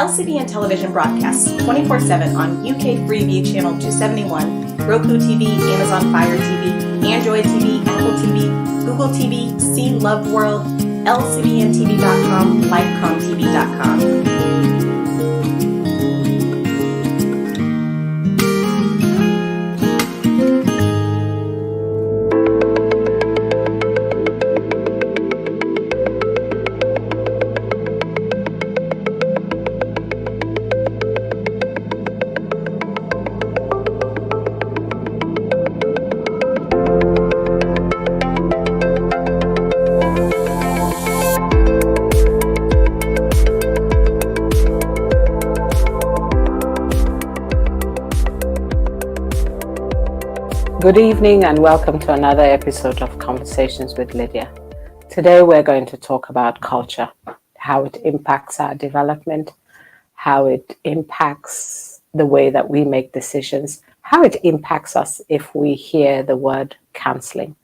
LCBN television broadcasts 24/7 on UK Freeview Channel 271, Roku TV, Amazon Fire TV, Android TV, Apple TV, Google TV, See Love World, LCBNTV.com, LifeComTV.com. Good evening and welcome to another episode of Conversations with Lydia. Today we're going to talk about culture, how it impacts our development, how it impacts the way that we make decisions, how it impacts us if we hear the word counseling.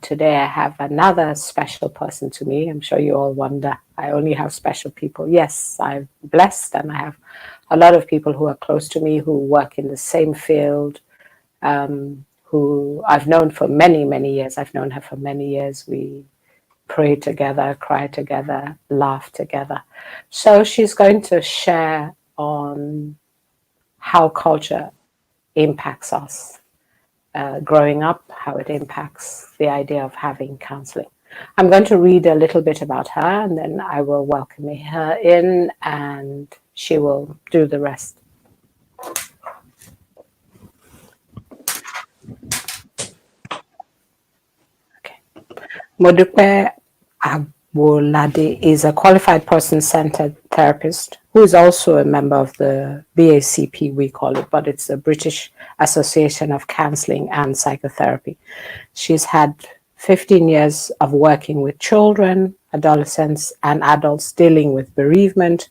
Today I have another special person to me. I'm sure you all wonder, I only have special people. Yes, I'm blessed and I have a lot of people who are close to me who work in the same field, who I've known for many, many years. I've known her for many years. We pray together, cry together, laugh together. So she's going to share on how culture impacts us growing up, how it impacts the idea of having counseling. I'm going to read a little bit about her and then I will welcome her in and she will do the rest. Modupe Abolade is a qualified person-centered therapist who is also a member of the BACP, we call it, but it's the British Association of Counselling and Psychotherapy. She's had 15 years of working with children, adolescents, and adults dealing with bereavement,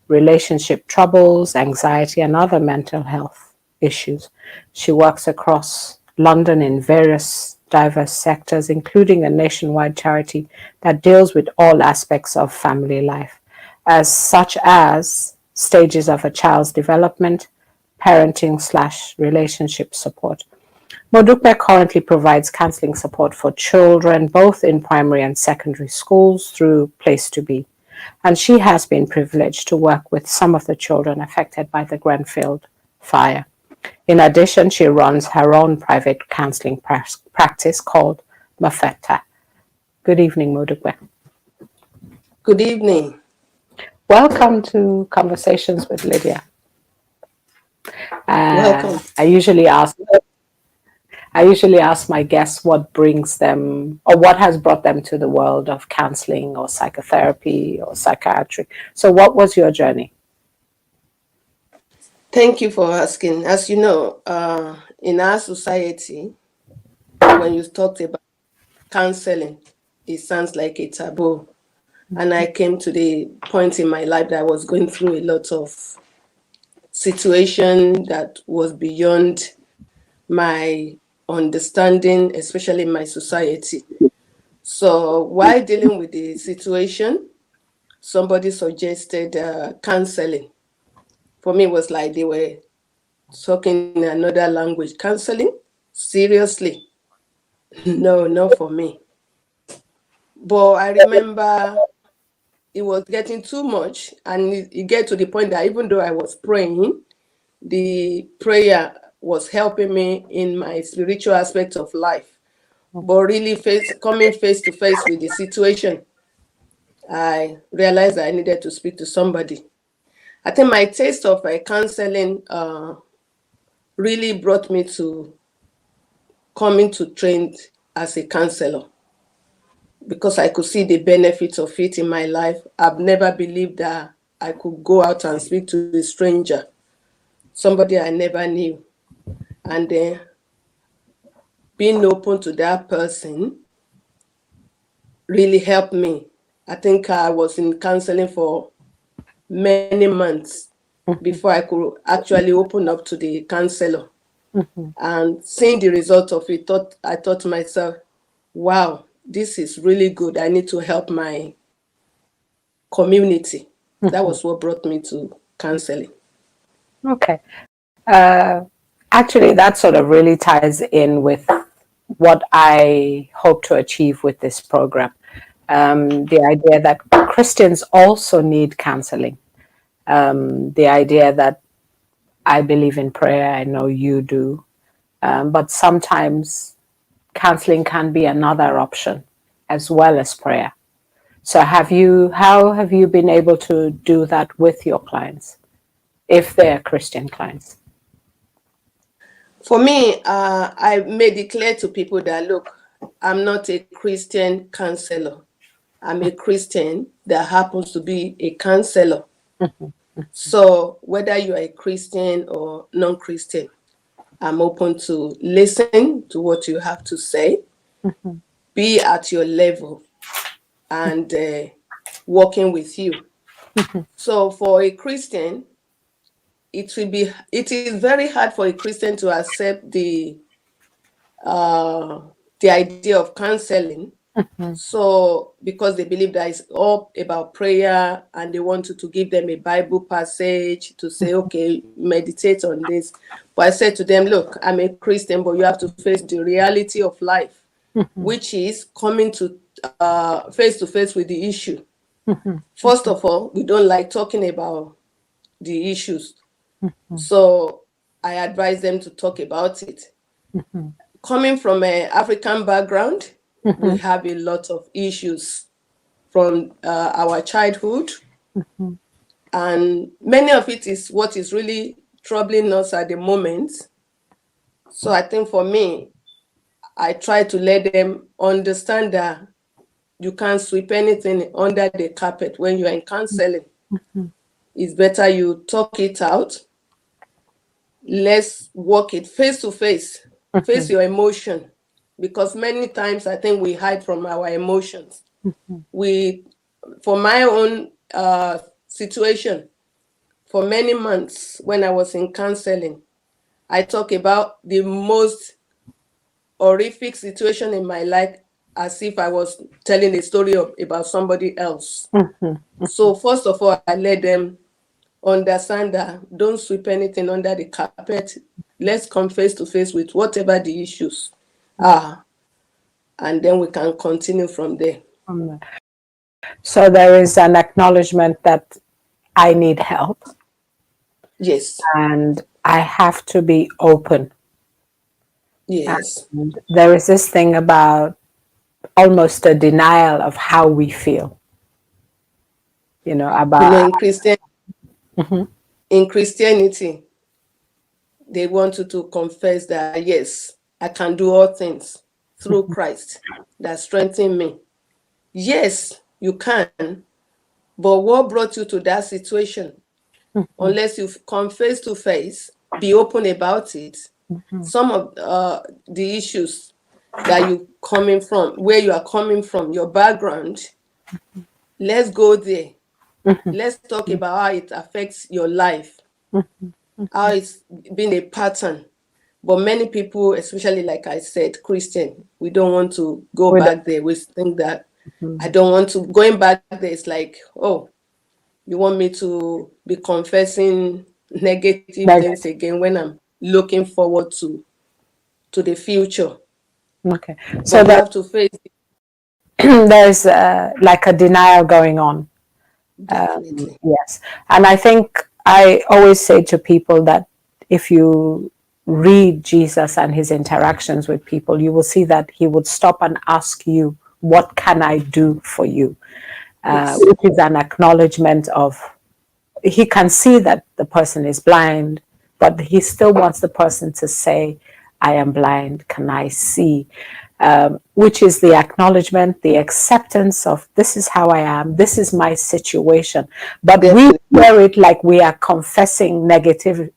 relationship troubles, anxiety, and other mental health issues. She works across London in various diverse sectors, including a nationwide charity that deals with all aspects of family life, such as stages of a child's development, parenting/relationship support. Modupe currently provides counseling support for children, both in primary and secondary schools through Place to Be. And she has been privileged to work with some of the children affected by the Grenfell fire. In addition, she runs her own private counseling practice called Mafeta. Good evening, Modupe. Good evening. Welcome to Conversations with Lydia. Welcome. I usually ask my guests what brings them or what has brought them to the world of counseling or psychotherapy or psychiatry. So what was your journey? Thank you for asking. As you know, in our society, when you talked about counseling, it sounds like a taboo. And I came to the point in my life that I was going through a lot of situation that was beyond my understanding, especially in my society. So while dealing with the situation, somebody suggested counseling. For me, it was like they were talking in another language. Counseling? Seriously? No, not for me. But I remember it was getting too much, and it get to the point that even though I was praying, the prayer was helping me in my spiritual aspect of life. But really coming face to face with the situation, I realized that I needed to speak to somebody. I think my taste of counseling really brought me to coming to train as a counselor because I could see the benefits of it in my life. I've never believed that I could go out and speak to a stranger, somebody I never knew, and then being open to that person really helped me. I think I was in counseling for many months before I could actually open up to the counselor. And seeing the result of it, I thought to myself, wow, this is really good. I need to help my community. That was what brought me to counseling. Okay. Actually, that sort of really ties in with what I hope to achieve with this program. The idea that Christians also need counseling. The idea that I believe in prayer, I know you do, but sometimes counseling can be another option as well as prayer. So how have you been able to do that with your clients, if they're Christian clients? For me, I made it clear to people that, look, I'm not a Christian counselor. I'm a Christian that happens to be a counselor. So whether you are a Christian or non-Christian, I'm open to listen to what you have to say, be at your level, and working with you. So for a Christian, it is very hard for a Christian to accept the idea of counseling. So because they believe that it's all about prayer and they want you to give them a Bible passage to say, okay, meditate on this. But I said to them, look, I'm a Christian, but you have to face the reality of life, which is coming to face with the issue. First of all, we don't like talking about the issues. So I advise them to talk about it. Coming from an African background, we have a lot of issues from our childhood. And many of it is what is really troubling us at the moment. So I think for me, I try to let them understand that you can't sweep anything under the carpet when you're in counseling. It's better you talk it out. Let's work it face to face. Face your emotion. Because many times I think we hide from our emotions. For my own situation, for many months when I was in counseling, I talk about the most horrific situation in my life as if I was telling a story about somebody else. So first of all, I let them understand that don't sweep anything under the carpet. Let's come face to face with whatever the issues are, and then we can continue from there. So there is an acknowledgement that I need help. Yes. And I have to be open. Yes. And there is this thing about almost a denial of how we feel. About in Christianity, they want you to confess that, yes, I can do all things through Christ that strengthen me. Yes, you can. But what brought you to that situation? Unless you come face to face, be open about it. Some of the issues that you coming from, where you are coming from, your background, let's go there. Let's talk about how it affects your life, how it's been a pattern. But many people, especially like I said, Christian, we don't want to go back there. We think that I don't want to. Going back there, it's like, oh, you want me to be confessing negative things again when I'm looking forward to the future. Okay. So you have to face it. There's like a denial going on. Definitely. Yes. And I think I always say to people that if you read Jesus and his interactions with people, you will see that he would stop and ask you, what can I do for you? Yes. Which is an acknowledgement of, he can see that the person is blind, but he still wants the person to say, I am blind, can I see? Which is the acknowledgement, the acceptance of, this is how I am, this is my situation. But we hear it like we are confessing negative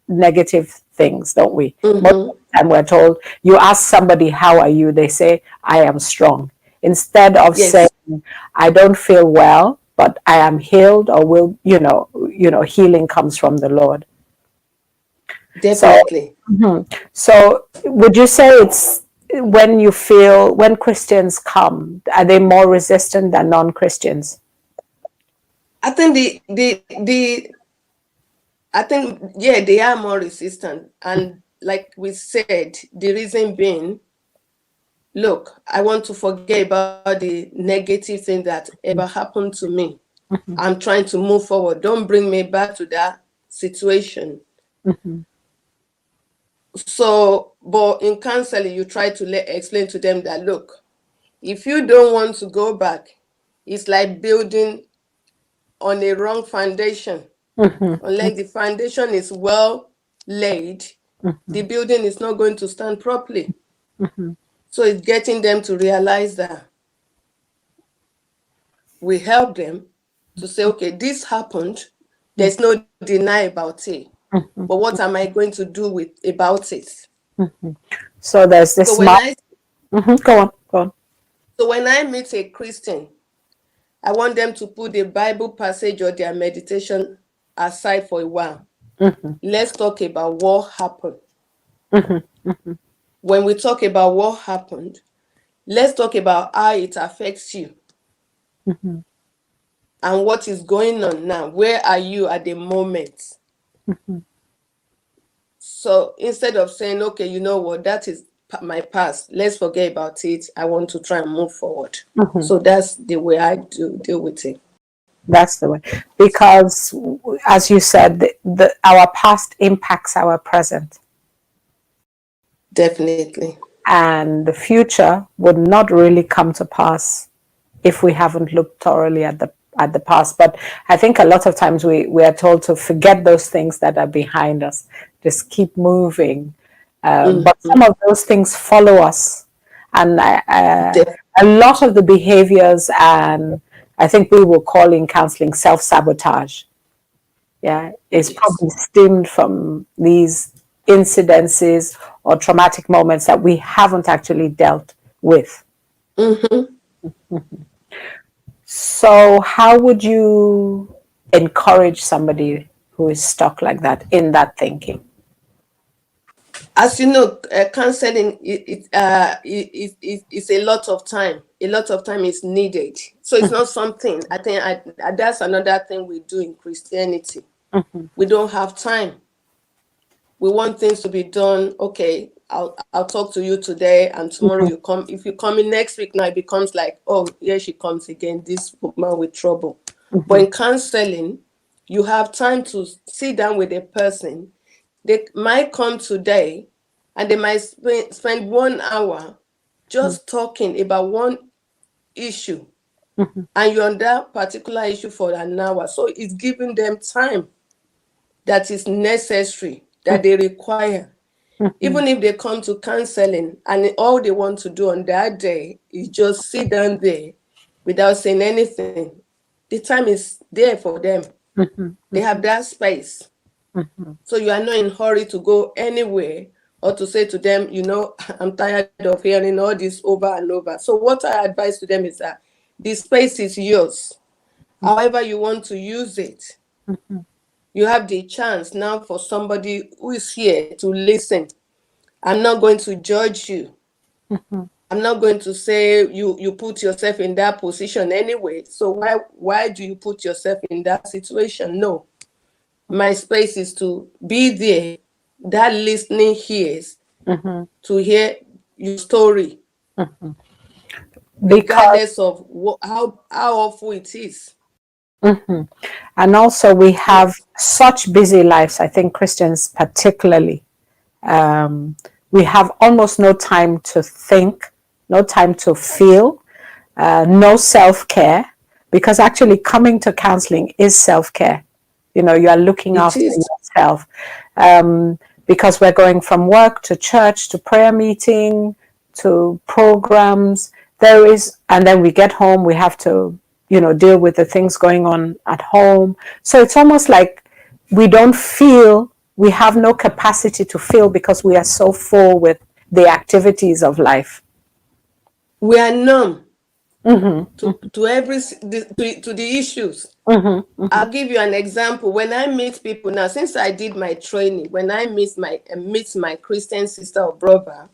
things, don't we? Most of the time we're told, you ask somebody, how are you? They say, I am strong. Instead of saying, I don't feel well, but I am healed, or will, healing comes from the Lord. Definitely. So would you say it's when Christians come, are they more resistant than non-Christians? I think they are more resistant. And like we said, the reason being, look, I want to forget about the negative thing that ever happened to me. I'm trying to move forward. Don't bring me back to that situation. So, but in counseling, you try to explain to them that, look, if you don't want to go back, it's like building on a wrong foundation. Unless the foundation is well laid, the building is not going to stand properly. So it's getting them to realize that we help them to say, okay, this happened. There's no deny about it. But what am I going to do about it? So there's this. So Go on. So when I meet a Christian, I want them to put the Bible passage or their meditation aside for a while. Let's talk about what happened. When we talk about what happened, let's talk about how it affects you. And what is going on now. Where are you at the moment? So instead of saying, okay, you know what, that is my past, let's forget about it. I want to try and move forward. So that's the way I deal with it. That's the way. Because, as you said, our past impacts our present. Definitely. And the future would not really come to pass if we haven't looked thoroughly at the past. But I think a lot of times we are told to forget those things that are behind us, just keep moving. But some of those things follow us. And a lot of the behaviors, and I think we will call in counseling self-sabotage. Yeah, it's probably stemmed from these incidences or traumatic moments that we haven't actually dealt with. So how would you encourage somebody who is stuck like that in that thinking? As you know, counseling it's a lot of time. A lot of time is needed. So it's not something, I think that's another thing we do in Christianity. We don't have time. We want things to be done. Okay, I'll talk to you today, and tomorrow you come. If you come in next week, now it becomes like, oh, here she comes again, this woman with trouble. But in counseling, you have time to sit down with a person. They might come today and they might spend 1 hour just talking about one issue. And you're on that particular issue for an hour. So it's giving them time that is necessary, that they require. Even if they come to counseling and all they want to do on that day is just sit down there without saying anything, the time is there for them. They have that space. So you are not in a hurry to go anywhere or to say to them, you know, I'm tired of hearing all this over and over. So what I advise to them is that the space is yours. However you want to use it. You have the chance now for somebody who is here to listen. I'm not going to judge you. I'm not going to say you put yourself in that position anyway. So why do you put yourself in that situation? No. My space is to be there, that listening ears, to hear your story, regardless of how awful it is. And also we have such busy lives, I think Christians particularly. We have almost no time to think, no time to feel, no self-care, because actually coming to counseling is self-care. You know, you are looking after yourself, because we're going from work to church to prayer meeting to programs. And then we get home, we have to, deal with the things going on at home. So it's almost like we don't feel, we have no capacity to feel because we are so full with the activities of life. We are numb to the issues. I'll give you an example. When I meet people now, since I did my training, when I meet my Christian sister or brother,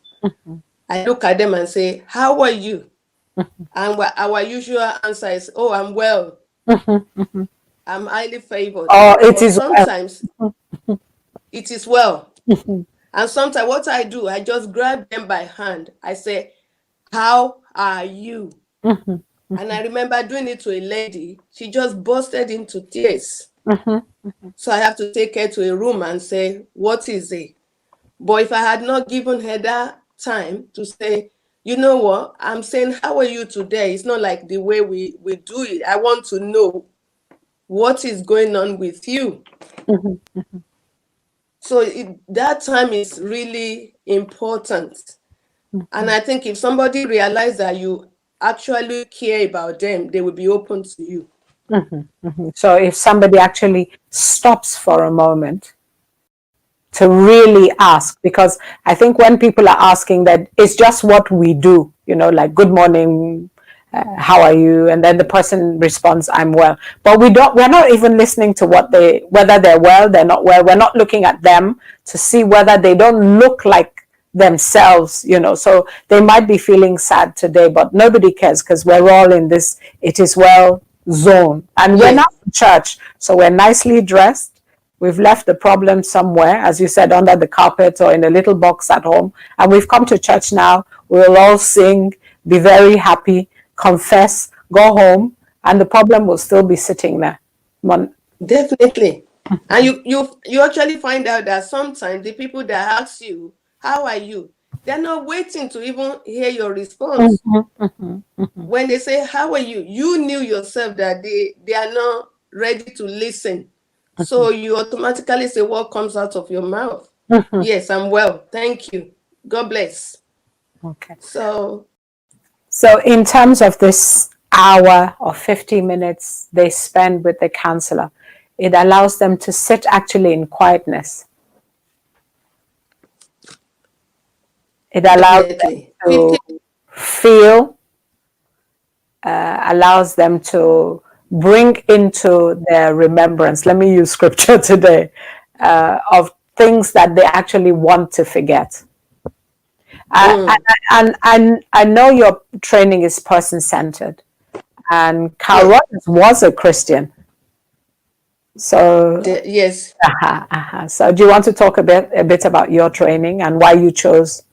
I look at them and say, "How are you?" And our usual answer is, "Oh, I'm well." I'm highly favored. Oh, it But is well. sometimes it is well. And sometimes what I do, I just grab them by hand. I say, how are you? And I remember doing it to a lady. She just busted into tears. So I have to take her to a room and say, what is it? But if I had not given her that time to say, you know what, I'm saying, how are you today? It's not like the way we do it. I want to know what is going on with you. So that time is really important. And I think if somebody realizes that you actually care about them, they will be open to you. So if somebody actually stops for a moment to really ask, because I think when people are asking that, it's just what we do, like good morning, how are you, and then the person responds, I'm well, but we're not even listening to whether they're well, they're not well. We're not looking at them to see whether they don't look like themselves, so they might be feeling sad today, but nobody cares, because we're all in this it is well zone, and we're not in church, so we're nicely dressed. We've left the problem somewhere, as you said, under the carpet or in a little box at home. And we've come to church now. We'll all sing, be very happy, confess, go home, and the problem will still be sitting there. Definitely. And you actually find out that sometimes the people that ask you, how are you? They're not waiting to even hear your response. When they say, how are you? You knew yourself that they are not ready to listen. So you automatically say what comes out of your mouth. Yes, I'm well. Thank you. God bless. Okay. So in terms of this hour or 50 minutes they spend with the counselor, it allows them to sit actually in quietness. It allows definitely. them to feel, allows them to bring into their remembrance, let me use scripture today, of things that they actually want to forget. And I know your training is person-centered, and Carl Rogers was a Christian. So yes. So do you want to talk a bit about your training and why you chose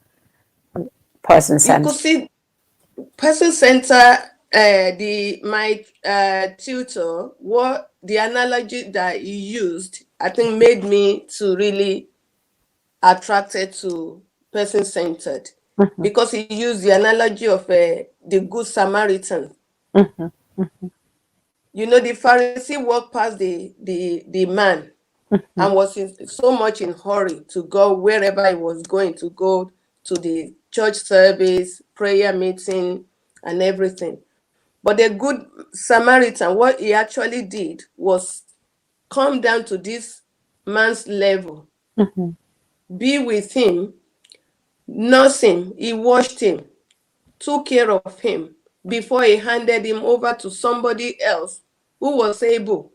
person-centered? You could see person-centered. My tutor, what the analogy that he used, I think made me to really attracted to person-centered, because he used the analogy of the Good Samaritan. You know, the Pharisee walked past the man and was so much in hurry to go wherever he was going, to go to the church service, prayer meeting, and everything. But the Good Samaritan, what he actually did was come down to this man's level, be with him, nurse him, he washed him, took care of him before he handed him over to somebody else who was able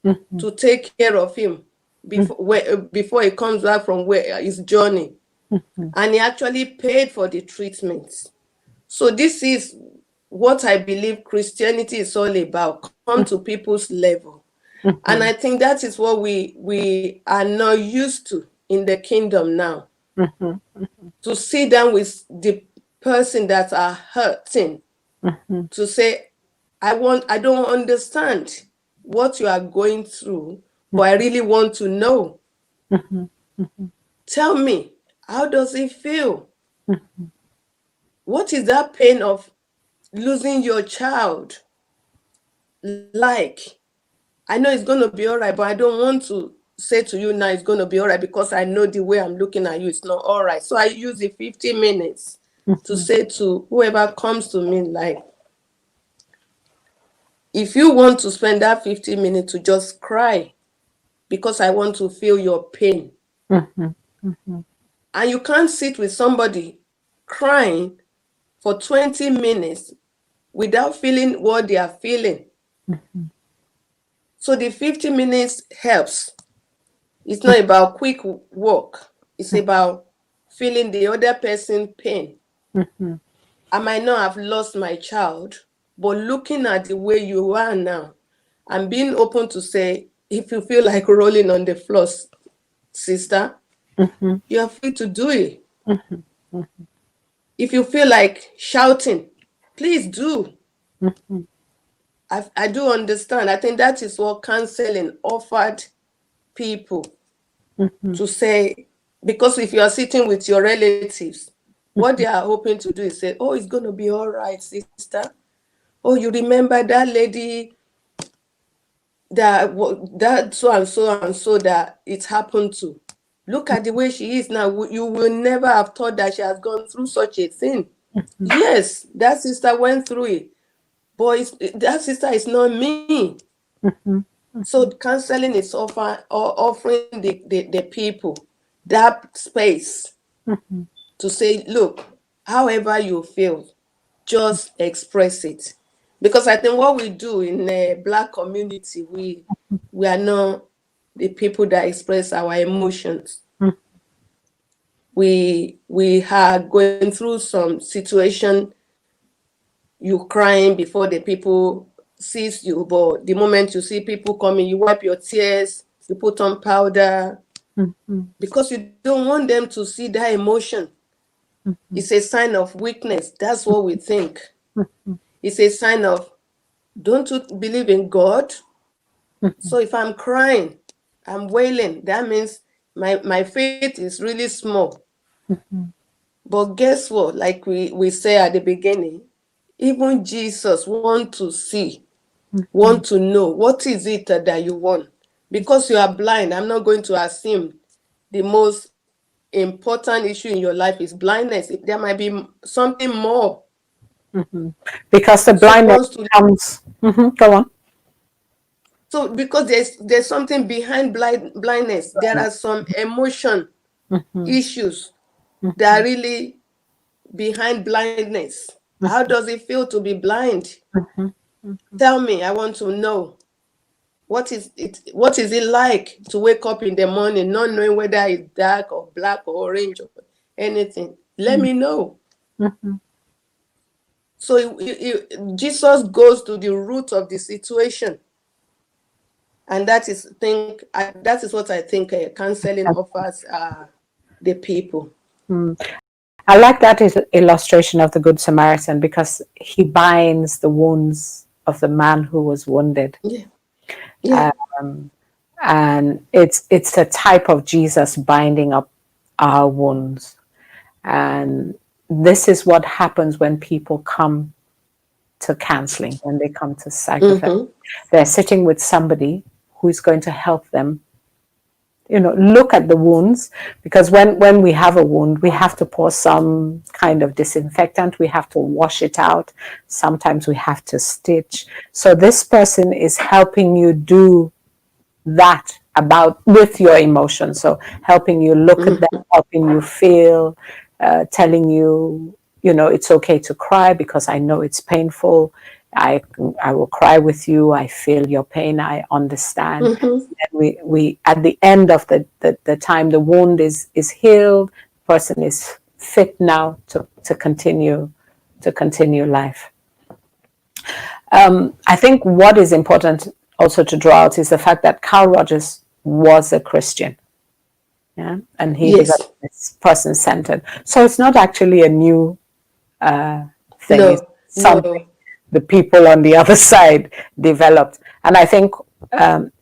to take care of him before he comes back from his journey. And he actually paid for the treatment. So this is what I believe Christianity is all about: come to people's level. And I think that is what we are not used to in the kingdom now. To sit down with the person that are hurting, to say, I don't understand what you are going through, but I really want to know. Tell me, how does it feel? What is that pain of losing your child like? I know it's going to be all right, but I don't want to say to you now it's going to be all right, because I know the way I'm looking at you, it's not all right. So I use the 50 minutes to say to whoever comes to me, like, if you want to spend that 50 minutes to just cry because I want to feel your pain, and you can't sit with somebody crying for 20 minutes without feeling what they are feeling. So the 50 minutes helps. It's not about quick work. It's about feeling the other person's pain. I might not have lost my child, but looking at the way you are now, I'm being open to say, if you feel like rolling on the floor, sister, you are free to do it. If you feel like shouting, please do. I do understand. I think that is what counseling offered people to say, because if you are sitting with your relatives, what they are hoping to do is say, oh, it's going to be all right, sister. Oh, you remember that lady that so and so that it happened to? Look at the way she is now. You will never have thought that she has gone through such a thing. Yes, that sister went through it, but that sister is not me. So counseling is offering the people that space to say, look, however you feel, just express it. Because I think what we do in the Black community, we are not the people that express our emotions. We are going through some situation, you crying before the people sees you, but the moment you see people coming, you wipe your tears, you put on powder, because you don't want them to see that emotion. It's a sign of weakness. That's what we think. It's a sign of, don't you believe in God? So if I'm crying, I'm wailing, that means my faith is really small. But guess what? Like we say at the beginning, even Jesus wants to see, want to know, what is it that you want? Because you are blind, I'm not going to assume the most important issue in your life is blindness. There might be something more. Because the blindness comes. Go on. So because there's something behind blindness, there are some emotion issues that are really behind blindness. How does it feel to be blind? Tell me, I want to know. What is it like to wake up in the morning not knowing whether it's dark or black or orange or anything? Let me know. So Jesus goes to the root of the situation. And that is what I think counseling offers the people. I like that illustration of the Good Samaritan, because he binds the wounds of the man who was wounded. Yeah. And it's a type of Jesus binding up our wounds. And this is what happens when people come to counseling, when they come to psychotherapy. They're sitting with somebody who's going to help them, look at the wounds, because when we have a wound, we have to pour some kind of disinfectant, we have to wash it out, sometimes we have to stitch. So this person is helping you do that with your emotions. So helping you look at them, helping you feel, telling you, it's okay to cry because I know it's painful. I will cry with you. I feel your pain. I understand. And we at the end of the time, the wound is healed. The person is fit now to continue life. I think what is important also to draw out is the fact that Carl Rogers was a Christian. Yeah, and he developed this person-centered. So it's not actually a new thing. No, it's something the people on the other side developed. And I think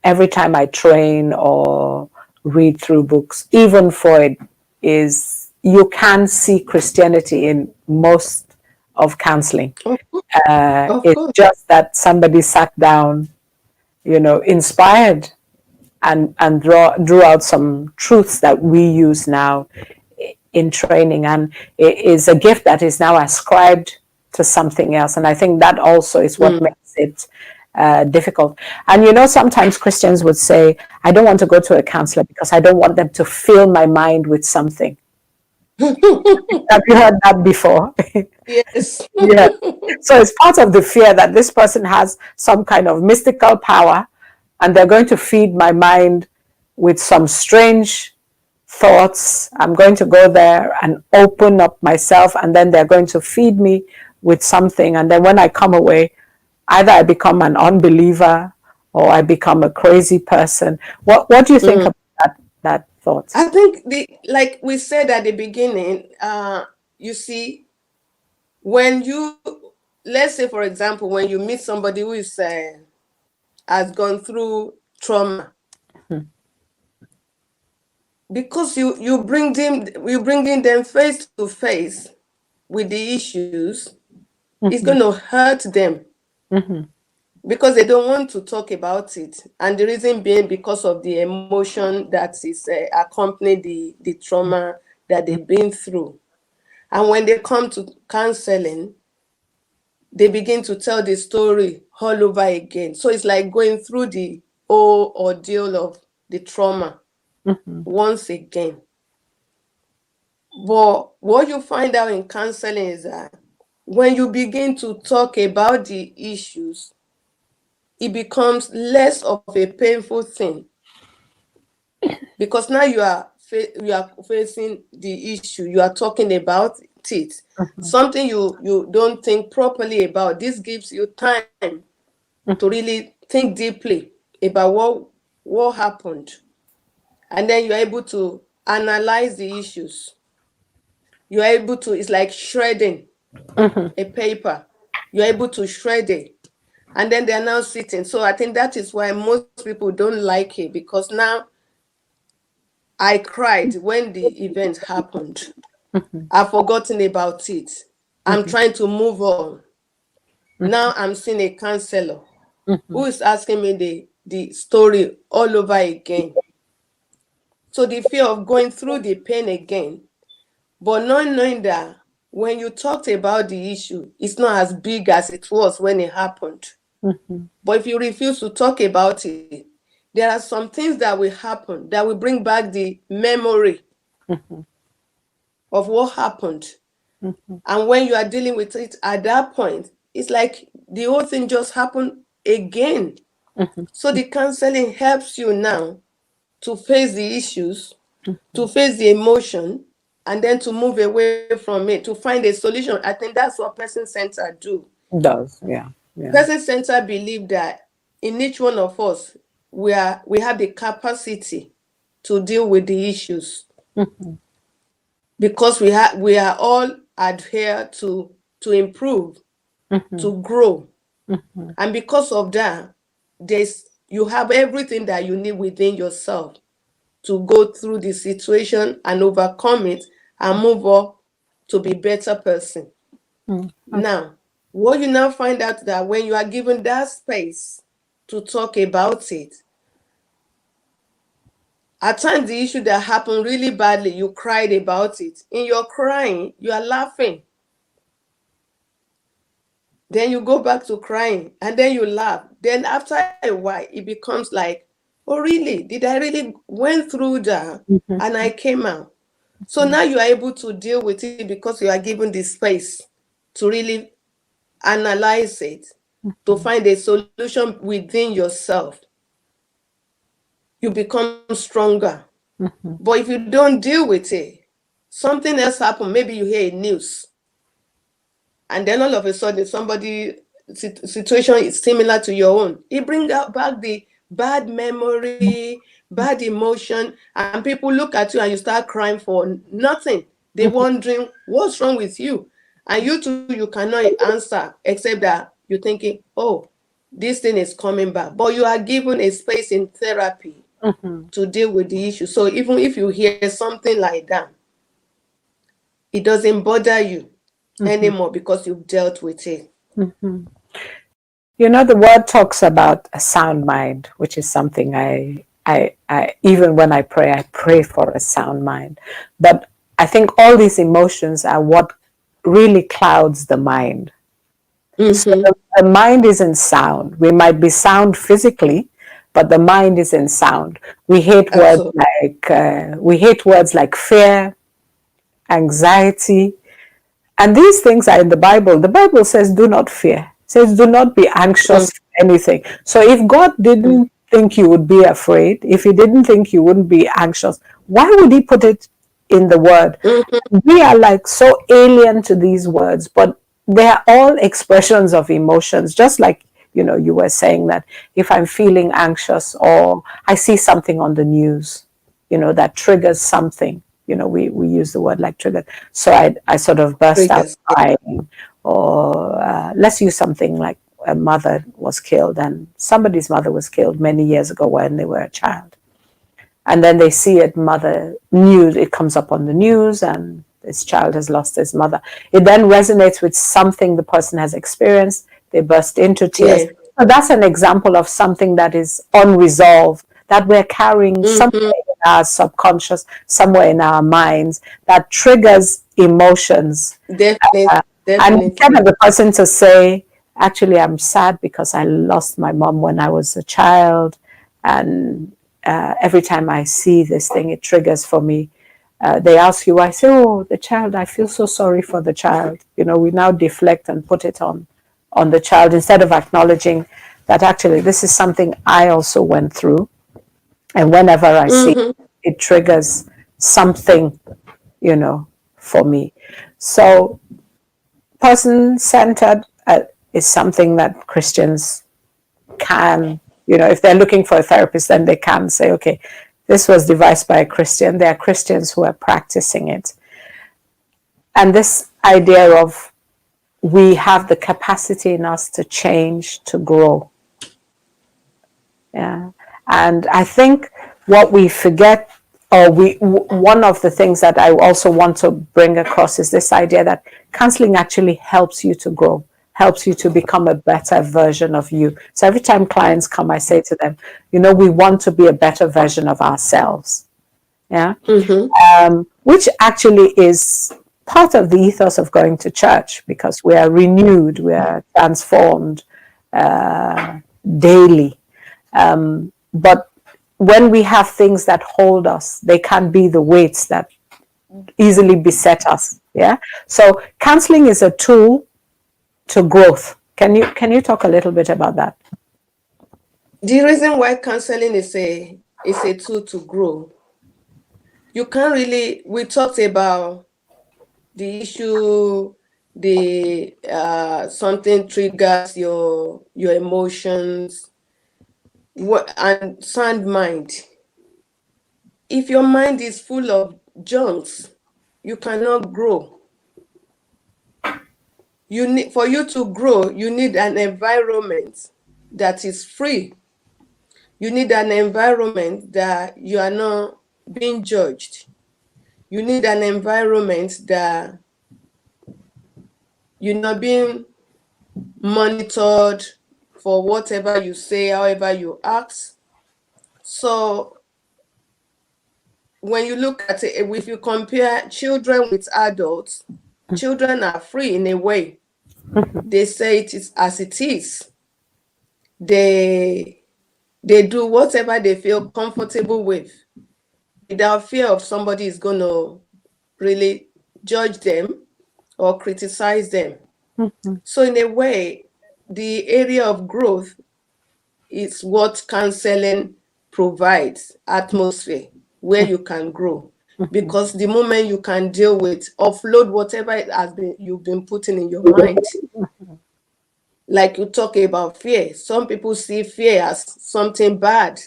every time I train or read through books, even Freud, you can see Christianity in most of counseling. It's just that somebody sat down, inspired and drew out some truths that we use now in training, and it is a gift that is now ascribed to something else. And I think that also is what makes it difficult. And sometimes Christians would say, I don't want to go to a counselor because I don't want them to fill my mind with something. Have you heard that before? Yes. Yeah. So it's part of the fear that this person has some kind of mystical power, and they're going to feed my mind with some strange thoughts. I'm going to go there and open up myself, and then they're going to feed me with something. And then when I come away, either I become an unbeliever or I become a crazy person. What do you think about that thought? I think like we said at the beginning, you see, when you, let's say for example, when you meet somebody who is has gone through trauma, because you bringing them face to face with the issues, it's going to hurt them. Because they don't want to talk about it, and the reason being because of the emotion that is accompanying the trauma that they've been through. And when they come to counseling, they begin to tell the story all over again. So it's like going through the whole ordeal of the trauma once again. But what you find out in counseling is that when you begin to talk about the issues, it becomes less of a painful thing, because now you are facing the issue, you are talking about it, something you don't think properly about. This gives you time to really think deeply about what happened, and then you're able to analyze the issues. You're able to, it's like shredding a paper. You're able to shred it. And then they're now sitting. So I think that is why most people don't like it, because now I cried when the event happened. I've forgotten about it. I'm trying to move on. Now I'm seeing a counselor who is asking me the story all over again. So the fear of going through the pain again, but not knowing that when you talked about the issue, it's not as big as it was when it happened. But if you refuse to talk about it, there are some things that will happen that will bring back the memory of what happened. And when you are dealing with it at that point, it's like the whole thing just happened again. So the counseling helps you now to face the issues, to face the emotion, and then to move away from it, to find a solution. I think that's what person-centered do. Does, yeah. Person-centered believe that in each one of us, we have the capacity to deal with the issues, because we are all adhere to improve, to grow, and because of that, you have everything that you need within yourself to go through the situation and overcome it and move on to be a better person. Now, what you now find out that when you are given that space to talk about it, at times the issue that happened really badly, you cried about it. In your crying, you are laughing. Then you go back to crying, and then you laugh. Then after a while, it becomes like, oh, really? Did I really went through that and I came out? So now you are able to deal with it because you are given the space to really analyze it, to find a solution within yourself. You become stronger. But if you don't deal with it, something else happens. Maybe you hear a news, and then all of a sudden somebody situation is similar to your own. It brings back the bad memory, bad emotion, and people look at you and you start crying for nothing. They're wondering what's wrong with you, and you too, you cannot answer except that you're thinking, oh, this thing is coming back. But you are given a space in therapy to deal with the issue. So even if you hear something like that, it doesn't bother you anymore because you've dealt with it. You know, the word talks about a sound mind, which is something I even when I pray for a sound mind. But I think all these emotions are what really clouds the mind. So the mind isn't sound. We might be sound physically, but the mind isn't sound. We hate words like fear, anxiety, and these things are in the Bible. The Bible says, "Do not fear." It says, "Do not be anxious for anything." So if God didn't think you would be afraid, if He didn't think you wouldn't be anxious, why would He put it in the Word? We are like so alien to these words, but they are all expressions of emotions. Just like you were saying that if I'm feeling anxious or I see something on the news, that triggers something, we use the word like trigger. So I sort of burst out Triggers. crying, or let's use something like a mother was killed, and somebody's mother was killed many years ago when they were a child. And then they see it, it comes up on the news, and this child has lost his mother. It then resonates with something the person has experienced. They burst into tears. Yeah. So that's an example of something that is unresolved, that we're carrying somewhere in our subconscious, somewhere in our minds, that triggers emotions. Definitely. And instead of the person to say, actually, I'm sad because I lost my mom when I was a child, and every time I see this thing, it triggers for me. They ask you, I say, oh, the child, I feel so sorry for the child. We now deflect and put it on the child instead of acknowledging that actually this is something I also went through. And whenever I see it triggers something, for me. So person-centered is something that Christians can, if they're looking for a therapist, then they can say, okay, this was devised by a Christian. There are Christians who are practicing it. And this idea of we have the capacity in us to change, to grow. Yeah. And I think what we forget, or one of the things that I also want to bring across is this idea that counseling actually helps you to grow, helps you to become a better version of you. So every time clients come, I say to them, we want to be a better version of ourselves. Yeah. Which actually is part of the ethos of going to church, because we are renewed, we are transformed daily. But when we have things that hold us, they can be the weights that easily beset us. Yeah. So counseling is a tool to growth. Can you talk a little bit about that? The reason why counseling is a tool to grow, you can't really, we talked about the issue, the something triggers your emotions, and sound mind. If your mind is full of junks, you cannot grow. For you to grow, you need an environment that is free. You need an environment that you are not being judged. You need an environment that you're not being monitored for whatever you say, however you act. So when you look at it, if you compare children with adults, children are free in a way. They say it is as it is. They do whatever they feel comfortable with, without fear of somebody is going to really judge them or criticize them. So in a way, the area of growth is what counseling provides, atmosphere where you can grow. Because the moment you can deal with, offload whatever it has been you've been putting in your mind. Like you talk about fear. Some people see fear as something bad,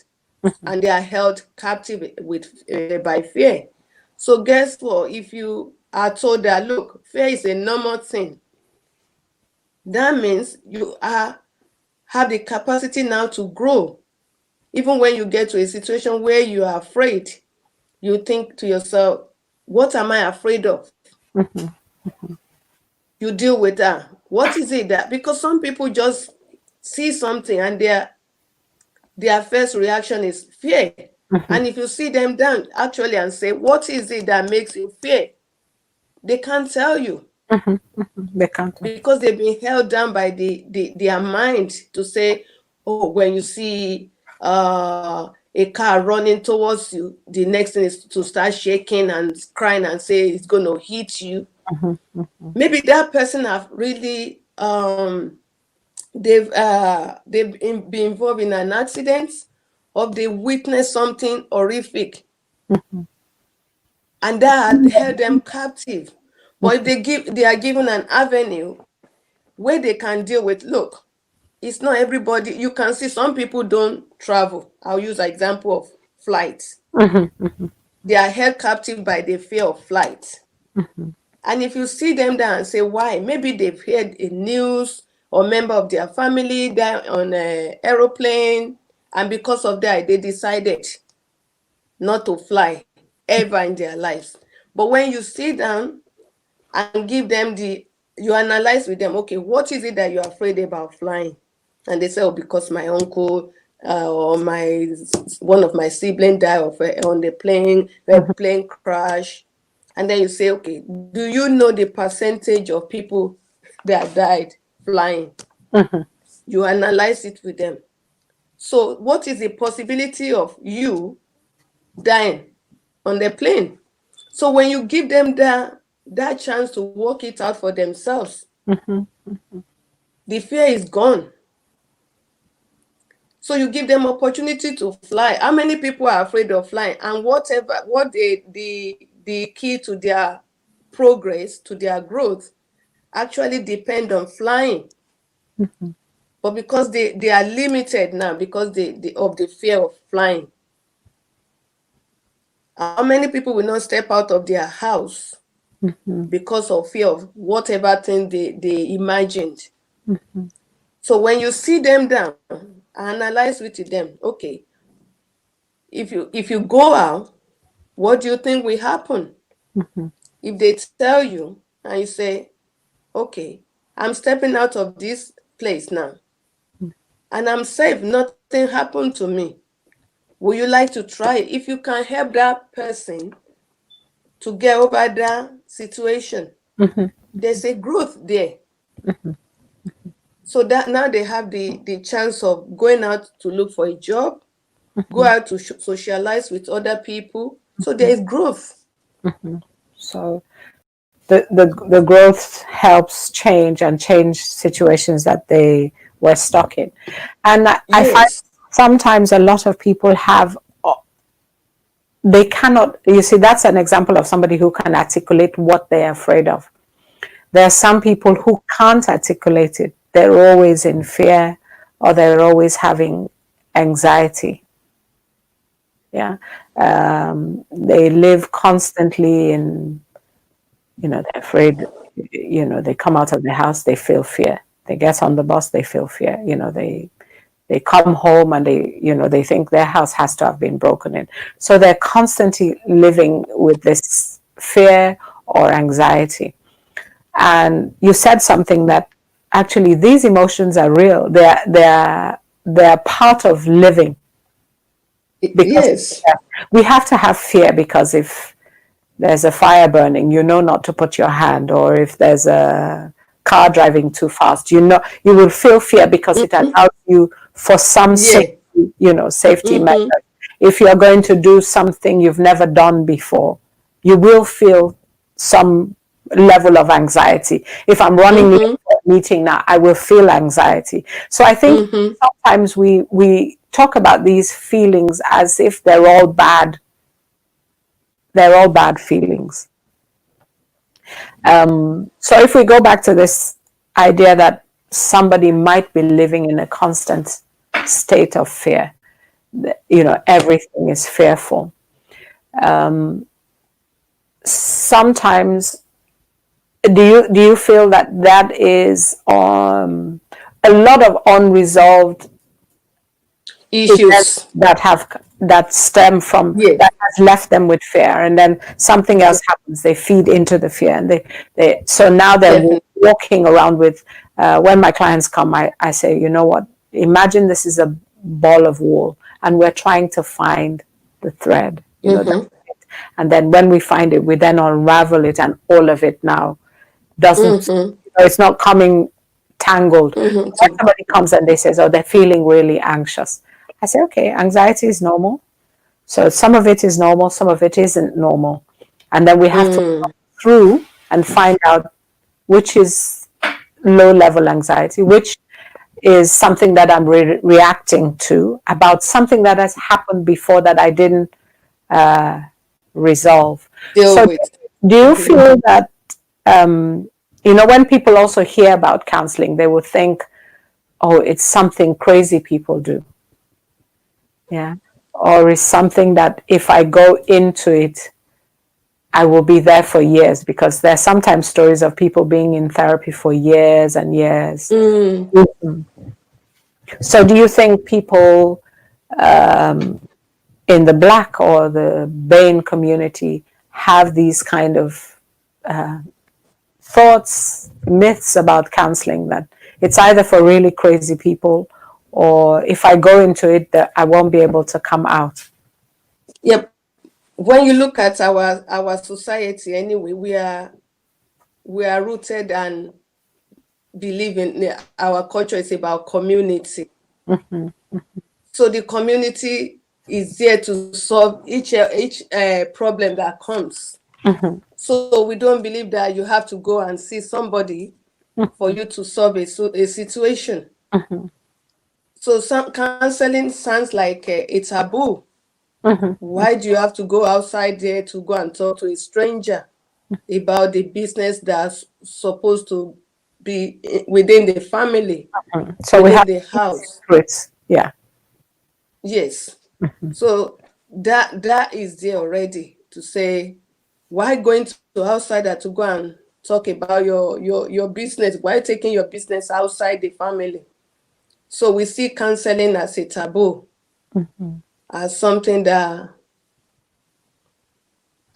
and they are held captive by fear. So guess what? If you are told that, look, fear is a normal thing, that means you have the capacity now to grow. Even when you get to a situation where you are afraid, you think to yourself, what am I afraid of? You deal with that. What is it that? Because some people just see something and their first reaction is fear. And if you see them down actually and say, what is it that makes you fear? They can't tell you. They can't. Because they've been held down by their mind to say, oh, when you see a car running towards you, the next thing is to start shaking and crying and say it's going to hit you. Maybe that person have really they've been involved in an accident, or they witnessed something horrific, and that held them captive. But if they are given an avenue where they can deal with, look, it's not everybody. You can see some people don't travel. I'll use an example of flights. They are held captive by the fear of flight. And if you see them there and say why, maybe they've heard a news or member of their family died on an aeroplane, and because of that, they decided not to fly ever in their lives. But when you sit down and give them you analyze with them, okay, what is it that you're afraid about flying? And they say, oh, because my uncle or one of my siblings died on the plane, the plane crash. And then you say, okay, do you know the percentage of people that died flying? You analyze it with them. So what is the possibility of you dying on the plane? So when you give them that chance to work it out for themselves, the fear is gone. So you give them opportunity to fly. How many people are afraid of flying? And what the key to their progress, to their growth, actually depend on flying. But because they are limited now because of the fear of flying. How many people will not step out of their house because of fear of whatever thing they imagined? So when you see them down, analyze with them, okay, if you go out, what do you think will happen? If they tell you and you say, okay, I'm stepping out of this place now and I'm safe, nothing happened to me, would you like to try it? If you can help that person to get over that situation, there's a growth there. So that now they have the chance of going out to look for a job, go out to socialize with other people. So there is growth. So the growth helps change situations that they were stuck in. And I find sometimes a lot of people they cannot, you see, that's an example of somebody who can articulate what they're afraid of. There are some people who can't articulate it. They're always in fear or they're always having anxiety. Yeah. They live constantly in, they're afraid, they come out of the house, they feel fear. They get on the bus, they feel fear. They come home and they think their house has to have been broken in. So they're constantly living with this fear or anxiety. And you said something that actually these emotions are real. They're part of living. Because we have to have fear, because if there's a fire burning, not to put your hand, or if there's a car driving too fast, you will feel fear because it allows you for some safety measures. If you're going to do something you've never done before, you will feel some level of anxiety. If I'm running late for a meeting now, I will feel anxiety. So I think sometimes we talk about these feelings as if they're all bad. They're all bad feelings. So if we go back to this idea that somebody might be living in a constant state of fear, everything is fearful. Sometimes, do you feel that is a lot of unresolved issues that stem from that has left them with fear, and then something else happens, they feed into the fear, and so now they're walking around with when my clients come, I say, imagine this is a ball of wool and we're trying to find the thread, and then when we find it, we then unravel it, and all of it now doesn't it's not coming tangled. When somebody comes and they says, oh, they're feeling really anxious, I say, okay, anxiety is normal. So some of it is normal, some of it isn't normal. And then we have to go through and find out which is low-level anxiety, which is something that I'm reacting to about something that has happened before that I didn't resolve. So do you feel that, when people also hear about counseling, they will think, oh, it's something crazy people do. Yeah. Or it's something that if I go into it, I will be there for years, because there are sometimes stories of people being in therapy for years and years. Mm-hmm. So do you think people in the Black or the BAME community have these kind of thoughts, myths about counseling, that it's either for really crazy people, or if I go into it, that I won't be able to come out? Yep. When you look at our society anyway, we are rooted and believe in our culture is about community. Mm-hmm. So the community is there to solve each problem that comes. Mm-hmm. So we don't believe that you have to go and see somebody for you to solve a situation. Mm-hmm. So some counseling sounds like a taboo. Mm-hmm. Why do you have to go outside there to go and talk to a stranger about the business that's supposed to be within the family, so within we have the house? secrets. Yeah. Yes. Mm-hmm. So that is there already to say, why going to outsider to go and talk about your business? Why taking your business outside the family? So we see counseling as a taboo, mm-hmm. as something that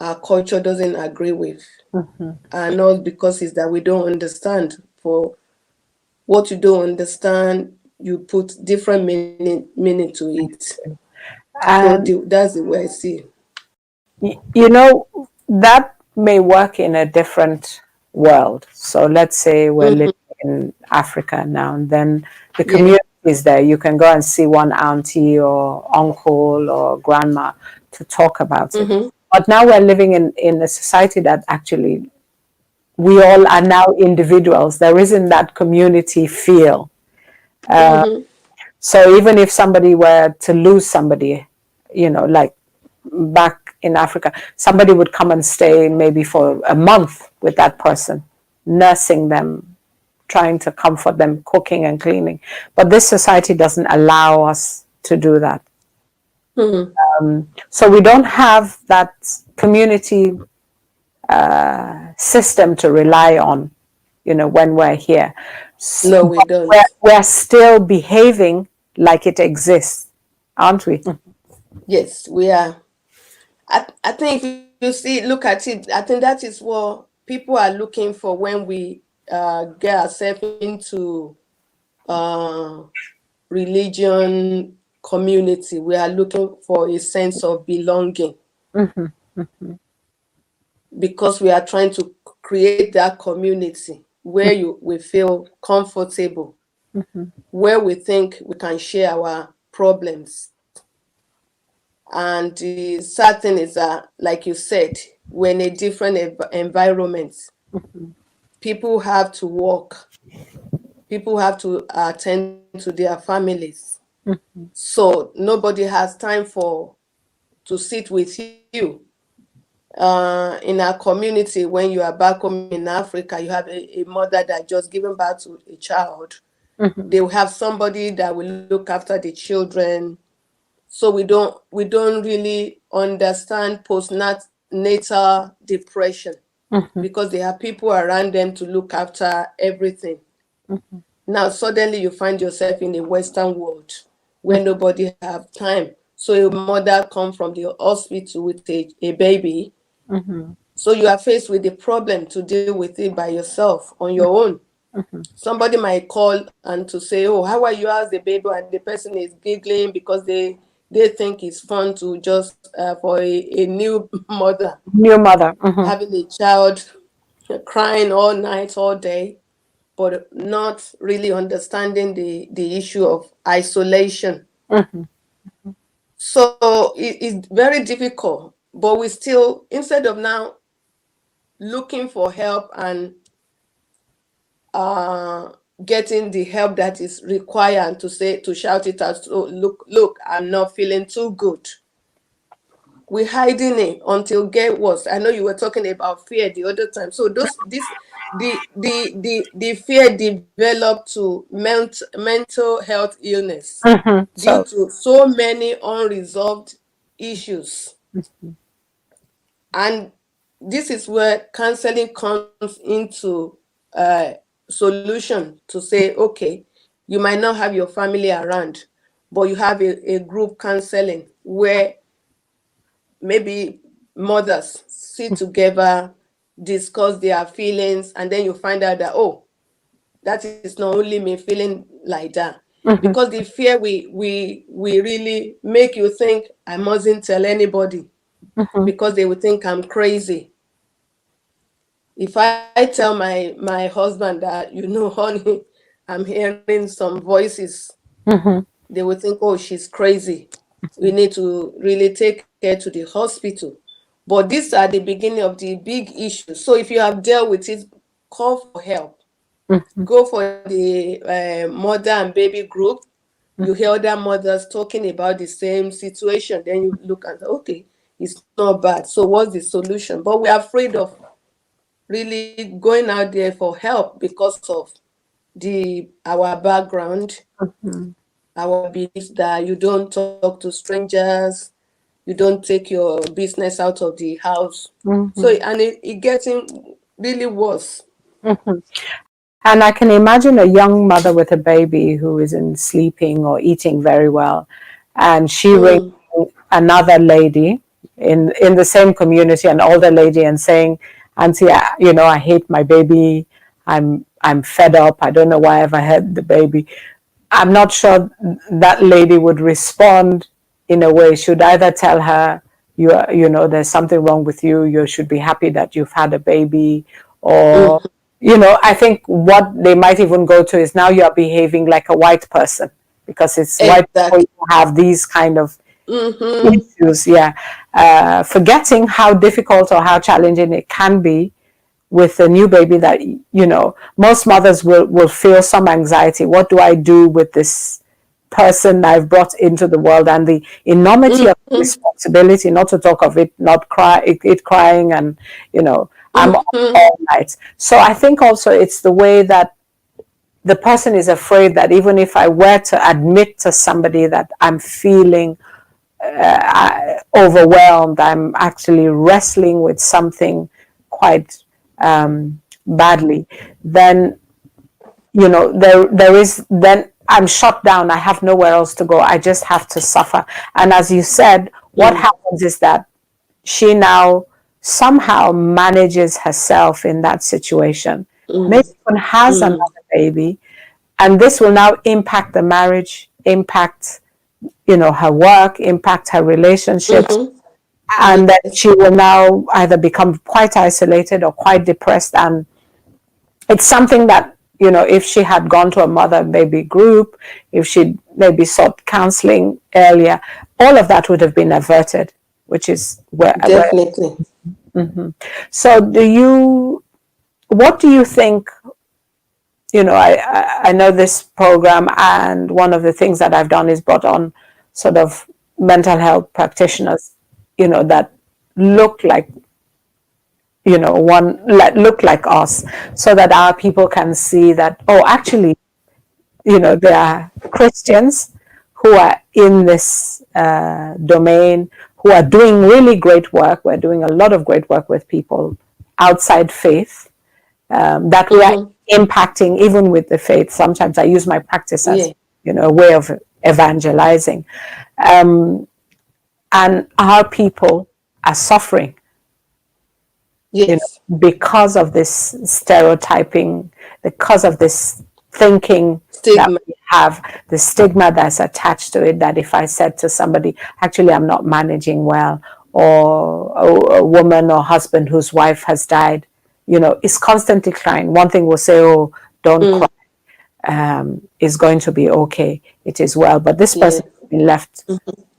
our culture doesn't agree with. Mm-hmm. And not because it's that we don't understand. For what you don't understand, you put different meaning to it. And so that's the way I see it. You know, that may work in a different world. So let's say we're living in Africa now, and then the community is there. You can go and see one auntie or uncle or grandma to talk about it. But now we're living in a society that actually we all are now individuals. There isn't that community feel. So even if somebody were to lose somebody, you know, like back in Africa, somebody would come and stay maybe for a month with that person, nursing them, trying to comfort them, cooking and cleaning. But this society doesn't allow us to do that. So we don't have that community system to rely on, you know, when we're here. No, we don't. We're still behaving like it exists, aren't we? Yes, we are. I think if you see, look at it, I think that is what people are looking for when we get ourselves into religion community. We are looking for a sense of belonging. Mm-hmm. Mm-hmm. Because we are trying to create that community where we feel comfortable, where we think we can share our problems. And the sad thing is that, like you said, we're in a different environment. People have to work. People have to attend to their families. So nobody has time to sit with you. In our community, when you are back home in Africa, you have a mother that just given birth to a child. They will have somebody that will look after the children. So we don't really understand postnatal depression, because they have people around them to look after everything. Now suddenly you find yourself in the Western world where nobody have time. So a mother come from the hospital with a baby. So you are faced with the problem to deal with it by yourself on your own. Somebody might call and to say, oh, how are you as the baby? And the person is giggling because they think it's fun to just for a new mother having a child crying all night, all day, but not really understanding the issue of isolation. So it's very difficult, but we still, instead of now looking for help and getting the help that is required, to shout it out, so look, I'm not feeling too good, we're hiding it until get worse. I know you were talking about fear the other time. So this the fear developed to mental health illness due So, to so many unresolved issues. And this is where counseling comes into solution to say, okay, you might not have your family around, but you have a group counseling where maybe mothers sit together, discuss their feelings, and then you find out that, oh, that is not only me feeling like that. Because the fear we really make you think I mustn't tell anybody because they would think I'm crazy. If I tell my husband that, honey, I'm hearing some voices, they would think, oh, she's crazy. We need to really take her to the hospital. But these are the beginning of the big issues. So if you have dealt with it, call for help. Go for the mother and baby group. You hear other mothers talking about the same situation. Then you look and say, okay, it's not bad. So what's the solution? But we're afraid of really going out there for help because of our background, our beliefs that you don't talk to strangers, you don't take your business out of the house. So, and it getting really worse. and I can imagine a young mother with a baby who isn't sleeping or eating very well, and she rings another lady in the same community, an older lady, and saying, "Auntie, I hate my baby. I'm fed up. I don't know why I've had the baby." I'm not sure that lady would respond in a way. Should either tell her, there's something wrong with you. You should be happy that you've had a baby, or I think what they might even go to is, now you're behaving like a white person because it's white people who have these kind of issues. Yeah, forgetting how difficult or how challenging it can be with a new baby, that most mothers will feel some anxiety. What do I do with this person I've brought into the world, and the enormity of responsibility, not to talk of it not crying, and I'm up all night. So I think also it's the way that the person is afraid that even if I were to admit to somebody that I'm feeling overwhelmed, I'm actually wrestling with something quite badly, then there is, then I'm shut down. I have nowhere else to go. I just have to suffer. And as you said, what happens is that she now somehow manages herself in that situation, maybe even has another baby, and this will now impact the marriage, impact her work, impact her relationships, and that she will now either become quite isolated or quite depressed. And it's something that, if she had gone to a mother baby group, if she maybe sought counseling earlier, all of that would have been averted, which is where definitely. So what do you think? I know this program, and one of the things that I've done is brought on sort of mental health practitioners, that look like, look like us, so that our people can see that, oh, actually, there are Christians who are in this domain, who are doing really great work. We're doing a lot of great work with people outside faith, that we are impacting even with the faith. Sometimes I use my practice as, a way of evangelizing. And our people are suffering because of this stereotyping, because of this thinking that we have, the stigma that's attached to it, that if I said to somebody, actually, I'm not managing well, or a woman or husband whose wife has died, is constantly crying. One thing will say, oh, don't cry, it's going to be okay, it is well. But this person has been left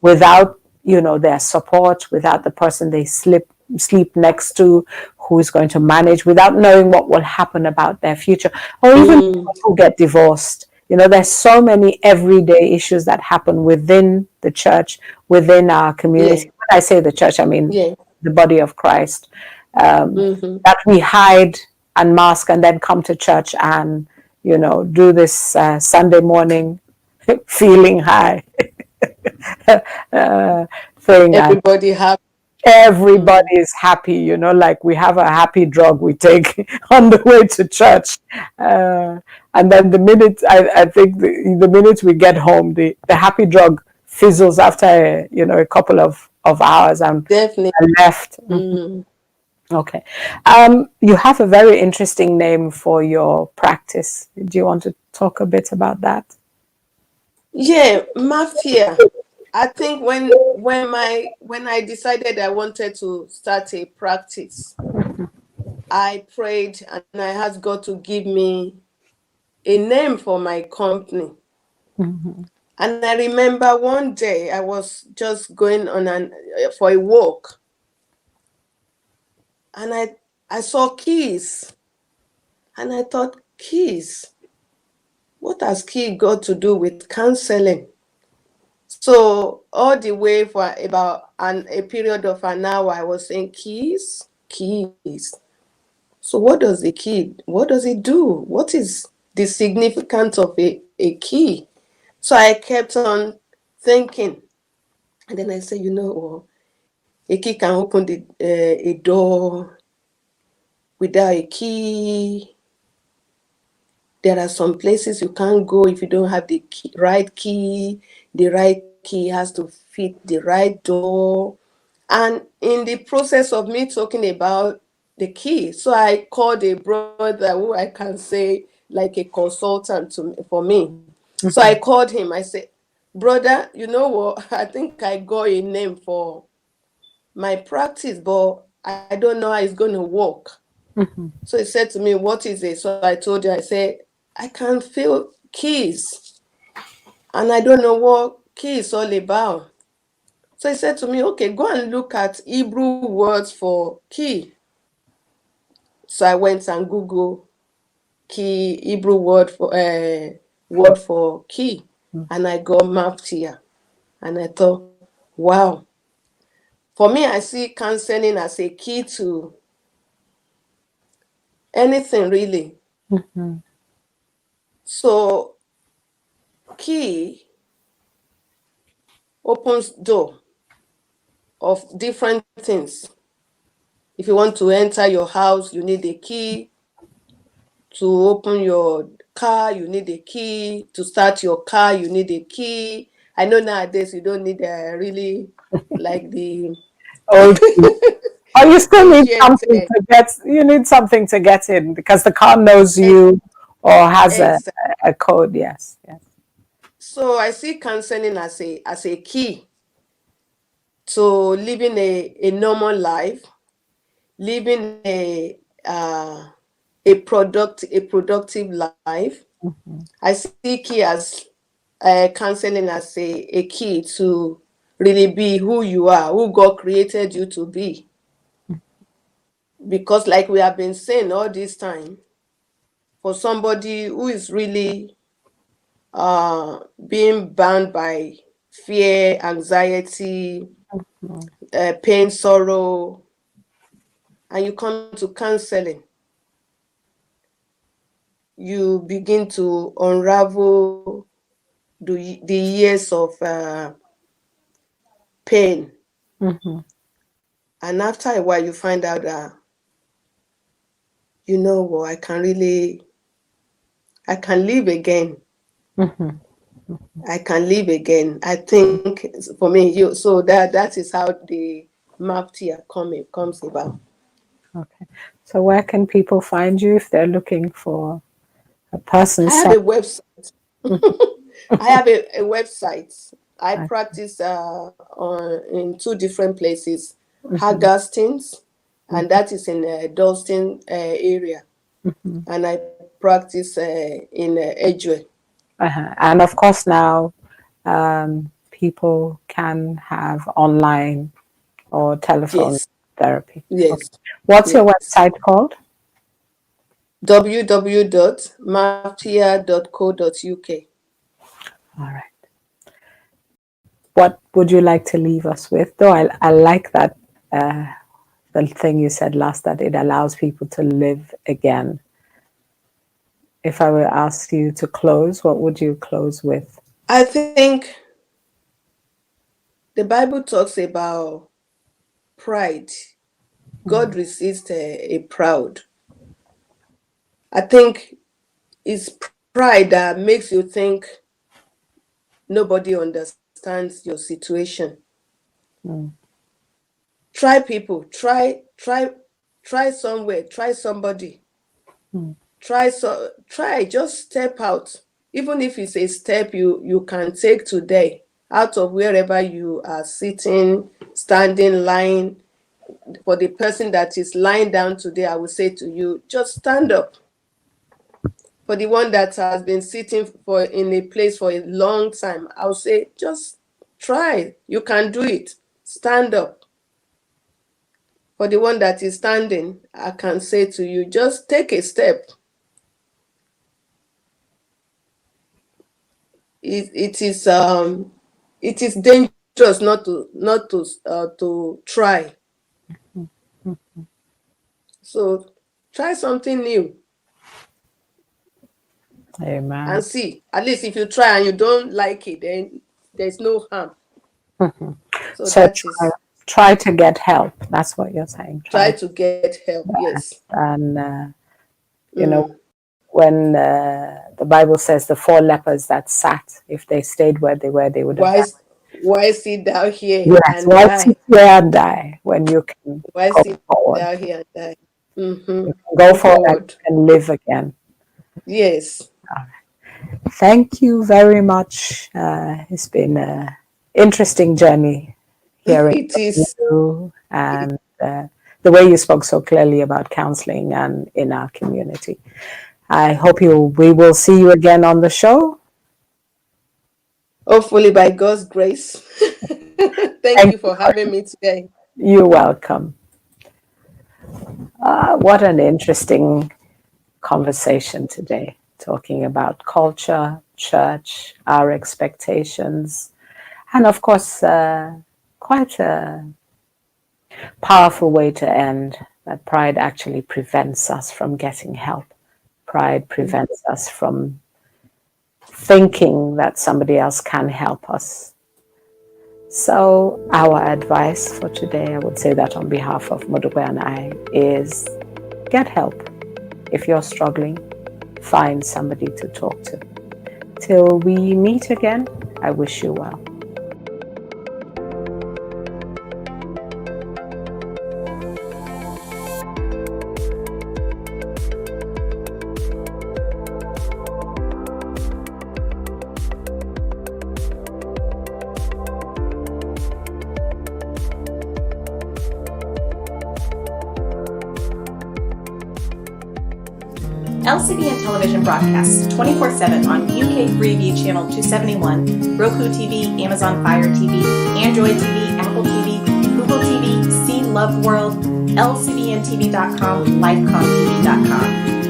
without, their support, without the person they sleep next to, who is going to manage, without knowing what will happen about their future, or even people who get divorced. There's so many everyday issues that happen within the church, within our community. When I say the church, I mean the body of Christ, that we hide unmask and then come to church and, you know, do this Sunday morning feeling high thing. Everybody happy. Everybody is happy, you know, like we have a happy drug we take on the way to church. And then the minute, I think the minute we get home, the happy drug fizzles after, you know, a couple of hours. Definitely. I left. Okay. You have a very interesting name for your practice. Do you want to talk a bit about that? Yeah, mafia. I think when I decided I wanted to start a practice, I prayed and I asked God to give me a name for my company. And I remember one day I was just going on for a walk, and I saw keys, and I thought, keys, what has key got to do with counseling? So all the way for about a period of an hour, I was saying keys. So what does the key, what does it do? What is the significance of a key? So I kept on thinking. And then I said, you know, a key can open a door. Without a key, there are some places you can't go if you don't have the right key. The right key has to fit the right door. And in the process of me talking about the key, so I called a brother who I can say like a consultant for me. So I called him. I said, brother, you know what? I think I got a name for my practice, but I don't know how it's going to work. So he said to me, what is it? So I told you, I said, I can feel keys, and I don't know what key is all about. So he said to me, okay, go and look at Hebrew words for key. So I went and Googled key, Hebrew word for key, and I got mapped here. And I thought, wow. For me, I see counseling as a key to anything really. So key opens door of different things. If you want to enter your house, you need a key. To open your car, you need a key. To start your car, you need a key. I know nowadays you don't need really like the Old key. Oh, you still need ancient. something to get. You need something to get in because the car knows you or has a code. Yes, yes. So I see counseling as a key to living a normal life, living a productive life. I see key as counseling as a key to really be who you are, who God created you to be. Because like we have been saying all this time, for somebody who is really being bound by fear, anxiety, pain, sorrow, and you come to counseling, you begin to unravel the years of pain. And after a while, you find out that, you know what, I can live again. I can live again. I think for me, so that is how the map here comes about. Okay. So where can people find you if they're looking for a person? I have a website. I have a website. I practice in two different places, Hagastins, and that is in Dalston area, and I practice in Edgeware. And of course now people can have online or telephone therapy. Yes. Okay. What's your website called? www.mafia.co.uk. All right. What would you like to leave us with? Though I like that the thing you said last, that it allows people to live again. If I were to ask you to close, what would you close with? I think the Bible talks about pride. God resists a proud. I think it's pride that makes you think nobody understands your situation. Try people, try somewhere, try somebody. Try, just step out. Even if it's a step you can take today out of wherever you are sitting, standing, lying. For the person that is lying down today, I will say to you, just stand up. For the one that has been sitting in a place for a long time, I'll say, just try. You can do it. Stand up. For the one that is standing, I can say to you, just take a step. It is dangerous not to try. So try something new. Amen. And see, at least if you try and you don't like it, then there's no harm. So try to get help. That's what you're saying. Try to get help. Yes. And you know, when the Bible says the 4 lepers that sat, if they stayed where they were, they would have died. Why sit down here yes, and why die? sit here and die when you can Why go sit forward? down here and die? You can go forward and live again. Yes. Thank you very much. It's been an interesting journey hearing It is. you and the way you spoke so clearly about counseling and in our community. I hope we will see you again on the show. Hopefully by God's grace. Thank you for having me today. You're welcome. What an interesting conversation today, talking about culture, church, our expectations, and of course, quite a powerful way to end, that pride actually prevents us from getting help. Pride prevents us from thinking that somebody else can help us. So our advice for today, I would say that on behalf of Modupe and I, is get help. If you're struggling, find somebody to talk to. Till we meet again, I wish you well. LCBN television broadcasts 24/7 on UK Freeview Channel 271, Roku TV, Amazon Fire TV, Android TV, Apple TV, Google TV, See Love World, LCBNTV.com, LifeComTV.com.